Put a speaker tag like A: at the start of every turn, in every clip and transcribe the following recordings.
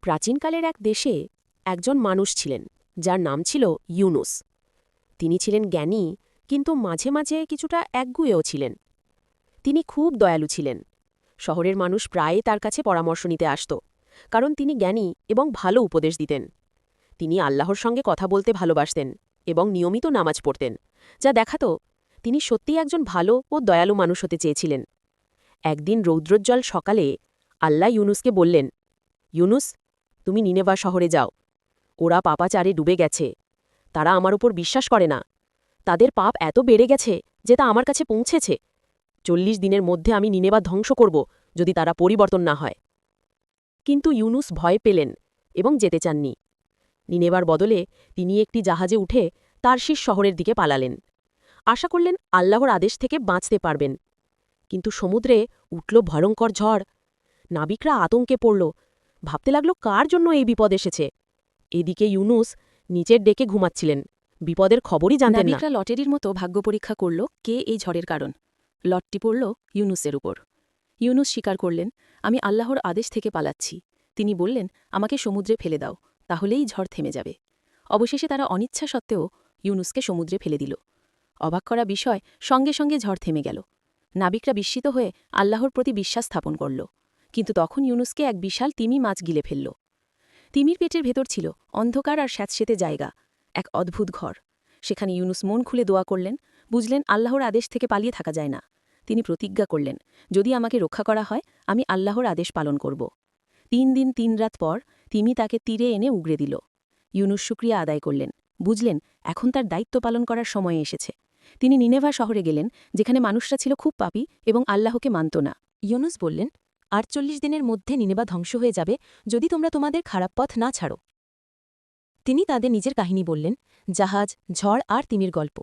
A: প্রাচীনকালের এক দেশে একজন মানুষ ছিলেন যার নাম ছিল ইউনুস। তিনি ছিলেন জ্ঞানী, কিন্তু মাঝে মাঝে কিছুটা একগুঁয়েও ছিলেন। তিনি খুব দয়ালু ছিলেন। শহরের মানুষ প্রায়ই তার কাছে পরামর্শ নিতে আসত, কারণ তিনি জ্ঞানী এবং ভালো উপদেশ দিতেন। তিনি আল্লাহর সঙ্গে কথা বলতে ভালোবাসতেন এবং নিয়মিত নামাজ পড়তেন, যা দেখাত তিনি সত্যিই একজন ভালো ও দয়ালু মানুষ হতে চেয়েছিলেন। একদিন রৌদ্রোজ্জ্বল সকালে আল্লাহ ইউনুসকে বললেন, ইউনুস, তুমি নিনেভা শহরে যাও। ওরা পাপাচারে ডুবে গেছে। তারা আমার উপর বিশ্বাস করে না। তাদের পাপ এত বেড়ে গেছে যে তা আমার কাছে পৌঁছেছে। 40 দিনের মধ্যে আমি নিনেভা ধ্বংস করব যদি তারা পরিবর্তন না হয়। কিন্তু ইউনুস ভয় পেলেন এবং যেতে চাননি। নিনেভার বদলে তিনি একটি জাহাজে উঠে তারশিস শহরের দিকে পালালেন। আশা করলেন আল্লাহর আদেশ থেকে বাঁচতে পারবেন। কিন্তু সমুদ্রে উঠল ভয়ঙ্কর ঝড়। নাবিকরা আতঙ্কে পড়ল, ভাবতে লাগল কার জন্য এই বিপদ এসেছে। এদিকে ইউনুস নিচের ডেকে ঘুমাচ্ছিলেন, বিপদের খবরই জানতেন না।
B: নাবিকরা লটারির মতো ভাগ্য পরীক্ষা করল কে এই ঝড়ের কারণ। লটটি পড়ল ইউনুসের উপর। ইউনুস স্বীকার করলেন, আমি আল্লাহর আদেশ থেকে পালাচ্ছি। তিনি বললেন, আমাকে সমুদ্রে ফেলে দাও, তাহলেই ঝড় থেমে যাবে। অবশেষে তারা অনিচ্ছা সত্ত্বেও ইউনুসকে সমুদ্রে ফেলে দিল। অবাক করা বিষয়, সঙ্গে সঙ্গে ঝড় থেমে গেল। নাবিকরা বিস্মিত হয়ে আল্লাহর প্রতি বিশ্বাস স্থাপন করল। কিন্তু তখন ইউনুসকে এক বিশাল তিমি মাছ গিলে ফেলল। তিমির পেটের ভেতর ছিল অন্ধকার আর স্যাঁতসেঁতে জায়গা, এক অদ্ভুত ঘর। সেখানে ইউনুস মন খুলে দোয়া করলেন, বুঝলেন আল্লাহর আদেশ থেকে পালিয়ে থাকা যায় না। তিনি প্রতিজ্ঞা করলেন, যদি আমাকে রক্ষা করা হয় আমি আল্লাহর আদেশ পালন করব। 3 দিন 3 রাত পর তিমি তাকে তীরে এনে উগড়ে দিল। ইউনুস শুকরিয়া আদায় করলেন, বুঝলেন এখন তার দায়িত্ব পালন করার সময় এসেছে। তিনি নিনেভা শহরে গেলেন, যেখানে মানুষরা ছিল খুব পাপী এবং আল্লাহকে মানত না। ইউনুস বললেন, 48 দিনের মধ্যে নিনেভা ধ্বংস হয়ে যাবে যদি তোমরা তোমাদের খারাপ পথ না ছাড়ো। তিনি তাদের নিজের কাহিনী বললেন, জাহাজ, ঝড় আর তিমির গল্প।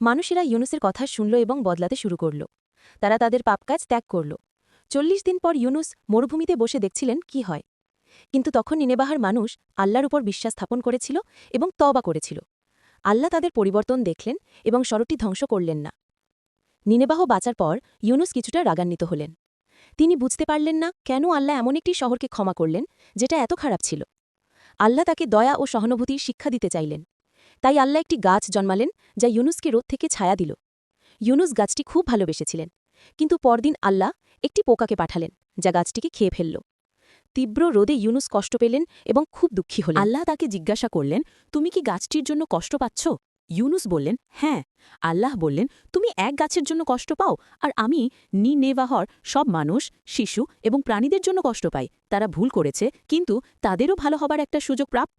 B: মানুষেরা ইউনুসের কথা শুনল এবং বদলাতে শুরু করল। তারা তাদের পাপকাজ ত্যাগ করল। 40 দিন পর ইউনুস মরুভূমিতে বসে দেখছিলেন কি হয়। কিন্তু তখন নিনেবাহার মানুষ আল্লাহর উপর বিশ্বাস স্থাপন করেছিল এবং তওবা করেছিল। আল্লাহ তাদের পরিবর্তন দেখলেন এবং শহরটি ধ্বংস করলেন না। নিনেবাহ বাঁচার পর ইউনুস কিছুটা রাগান্বিত হলেন। তিনি বুঝতে পারলেন না কেন আল্লাহ এমন একটি শহরকে ক্ষমা করলেন যেটা এত খারাপ ছিল। আল্লাহ তাকে দয়া ও সহানুভূতির শিক্ষা দিতে চাইলেন। তাই আল্লাহ একটি গাছ জন্মালেন যা ইউনুসকে রোদ থেকে ছায়া দিল। ইউনুস গাছটি খুব ভালোবেসেছিলেন, কিন্তু পরদিন আল্লাহ একটি পোকাকে পাঠালেন যা গাছটিকে খেয়ে ফেলল। তীব্র রোদে ইউনুস কষ্ট পেলেন এবং খুব দুঃখী হলেন। আল্লাহ তাকে জিজ্ঞাসা করলেন, তুমি কি গাছটির জন্য কষ্ট পাচ্ছ? ইউনুস বললেন, হ্যাঁ। আল্লাহ বললেন, তুমি এক গাছের জন্য কষ্ট পাও, আর আমি নিনেভাহর সব মানুষ, শিশু এবং প্রাণীদের জন্য কষ্ট পাই। তারা ভুল করেছে, কিন্তু তাদেরও ভালো হবার একটা সুযোগ প্রাপ্য।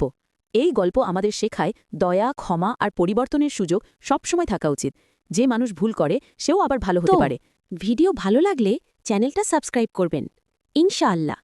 B: এই গল্প আমাদের শেখায় দয়া, ক্ষমা আর পরিবর্তনের সুযোগ সবসময় থাকা উচিত। যে মানুষ ভুল করে সেও আবার ভালো হতে পারে। ভিডিও ভালো লাগলে চ্যানেলটা সাবস্ক্রাইব করবেন, ইনশাআল্লাহ।